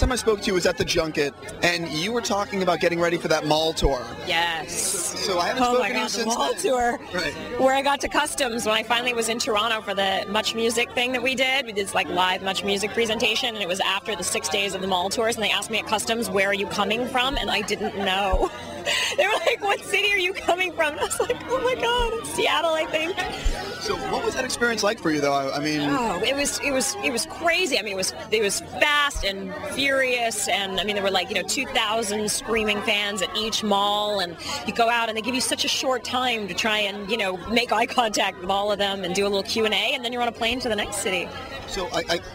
time I spoke to you was at the junket, and you were talking about getting ready for that mall tour. Yes. So I haven't spoken to you since the mall then. tour, Right. where I got to customs when I finally was in Toronto for the Much Music thing that we did. We did this, like, live Much Music presentation, and it was after the 6 days of the mall tours, and they asked me at customs, where are you coming from? And I didn't know. They were like, what city are you coming from? And I was like, oh my God, it's Seattle, I think. So what was that experience like for you, though? I mean, oh, it was crazy. I mean, it was fast and furious, and I mean, there were like 2,000 screaming fans at each mall, and you go out and they give you such a short time to try and make eye contact with all of them and do a little Q&A, and then you're on a plane to the next city. So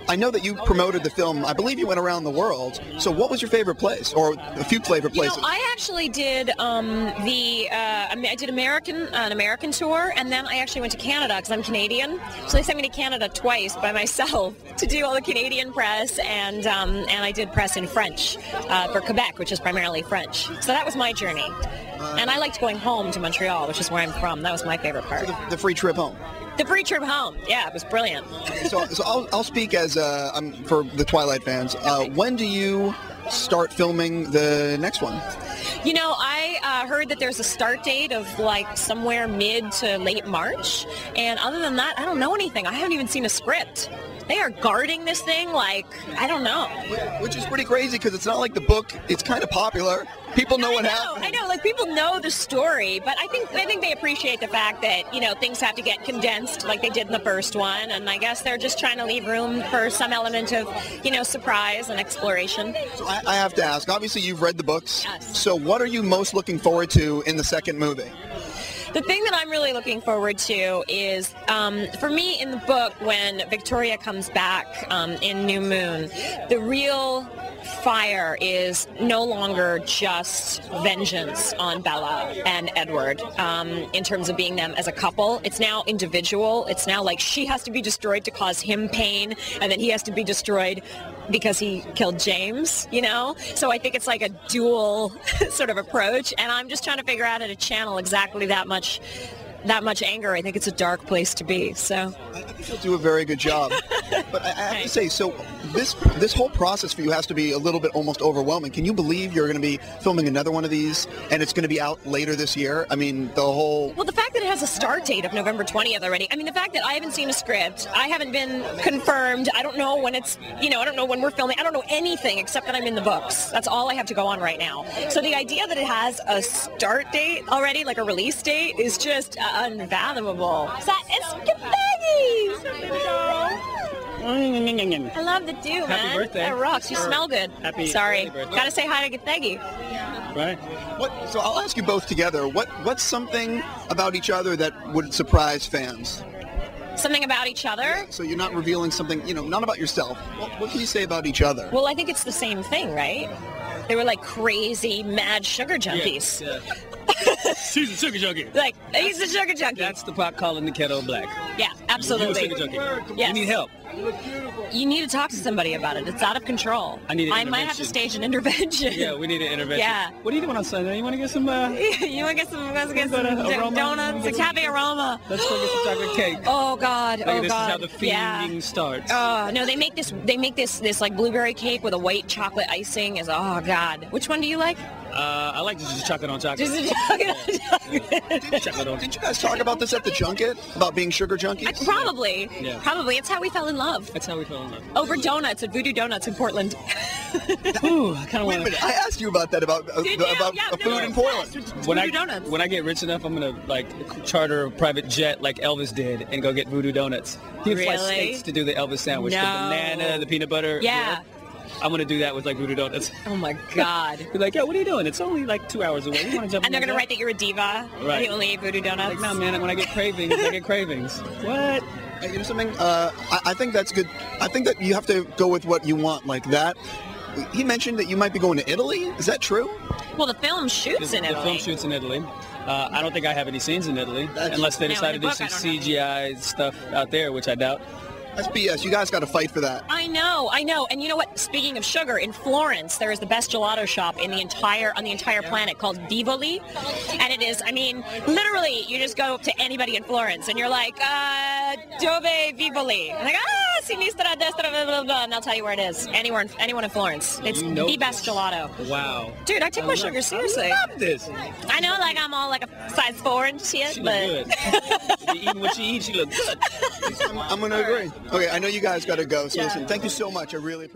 I know that you promoted the film. I believe you went around the world. So what was your favorite place, or a few favorite places? I actually did I did an American tour, and then I actually went to Canada because I'm Canadian. So they sent me to Canada twice by myself to do all the Canadian press, and I did press in French for Quebec, which is primarily French. So that was my journey. And I liked going home to Montreal, which is where I'm from. That was my favorite part. So the free trip home. The free trip home. Yeah, it was brilliant. So I'll speak as for the Twilight fans. When do you start filming the next one? I heard that there's a start date of like somewhere mid to late March, and other than that, I don't know anything. I haven't even seen a script. They are guarding this thing like, I don't know. Which is pretty crazy because it's not like the book, it's kind of popular. People know what happened. I know, like people know the story, but I think they appreciate the fact that, things have to get condensed like they did in the first one, and I guess they're just trying to leave room for some element of, surprise and exploration. So I have to ask, obviously you've read the books. Yes. So what are you most looking forward to in the second movie? The thing that I'm really looking forward to is, for me in the book, when Victoria comes back in New Moon, the real fire is no longer just vengeance on Bella and Edward in terms of being them as a couple. It's now individual. It's now like she has to be destroyed to cause him pain, and then he has to be destroyed because he killed James, So I think it's like a dual sort of approach, and I'm just trying to figure out how to channel exactly that much anger. I think it's a dark place to be. So I think you'll do a very good job. But I have to say, so this whole process for you has to be a little bit almost overwhelming. Can you believe you're going to be filming another one of these and it's going to be out later this year? I mean, the whole... Well, the fact that it has a start date of November 20th already. I mean, the fact that I haven't seen a script, I haven't been confirmed. I don't know when it's, I don't know when we're filming. I don't know anything except that I'm in the books. That's all I have to go on right now. So the idea that it has a start date already, like a release date, is just unfathomable. It's Gathegi! I love the dew, man. Happy birthday. That rocks. You smell good. Sorry. Gotta say hi to Gathegi. Right. So I'll ask you both together. What's something about each other that would surprise fans? Something about each other? Yeah, so you're not revealing something, not about yourself. What can you say about each other? Well, I think it's the same thing, right? They were like crazy, mad sugar junkies. Yeah. She's a sugar junkie. Like, he's a sugar junkie. That's the pot calling the kettle black. Yeah, absolutely. You're a sugar junkie. Yes. You need help. You need to talk to somebody about it. It's out of control. I might have to stage an intervention. Yeah, we need an intervention. Yeah. What are you doing on Sunday? You want to get some... you want to get some donuts, a cafe aroma. Let's go get some chocolate cake. Oh, God. This is how the fiending starts. Oh, no, they make this like blueberry cake with a white chocolate icing. Oh, God. Which one do you like? I like just chocolate on chocolate. Just chocolate on chocolate. Didn't you guys talk about this at the junket? About being sugar junkies? Probably. Yeah. Probably. It's how we fell in love. That's how we fell in love. Over donuts at Voodoo Donuts in Portland. Ooh, I kind of Wait a minute. I asked you about that, about food in Portland. When I get rich enough, I'm going to charter a private jet like Elvis did and go get Voodoo Donuts. He would fly states to do the Elvis sandwich. No. The banana, the peanut butter. Yeah. I'm going to do that with like Voodoo Donuts. Oh my God. Be like, what are you doing? It's only like 2 hours away. You want to jump And they're going to write that you're a diva. Right. And you only eat Voodoo Donuts. Like, no, man, when I get cravings, I get cravings. What? Hey, you know something? I think that's good. I think that you have to go with what you want like that. He mentioned that you might be going to Italy. Is that true? Well, the film shoots in Italy. The film shoots in Italy. I don't think I have any scenes in Italy, unless they decide to do some CGI stuff out there, which I doubt. That's BS. You guys got to fight for that. I know. And you know what? Speaking of sugar, in Florence, there is the best gelato shop on the entire planet called Vivoli. And it is, literally, you just go up to anybody in Florence and you're like, dove Vivoli? And like, sinistra, destra, blah, blah, blah, and they'll tell you where it is. Anyone in Florence. It's the best gelato. Wow. Dude, I take my sugar seriously. I love this. I know, like, I'm all like a size 4 and shit, She but... look good. Eating what she eats, she look good. I'm going to agree. Okay, I know you guys got to go, so listen, thank you so much. I really appreciate it.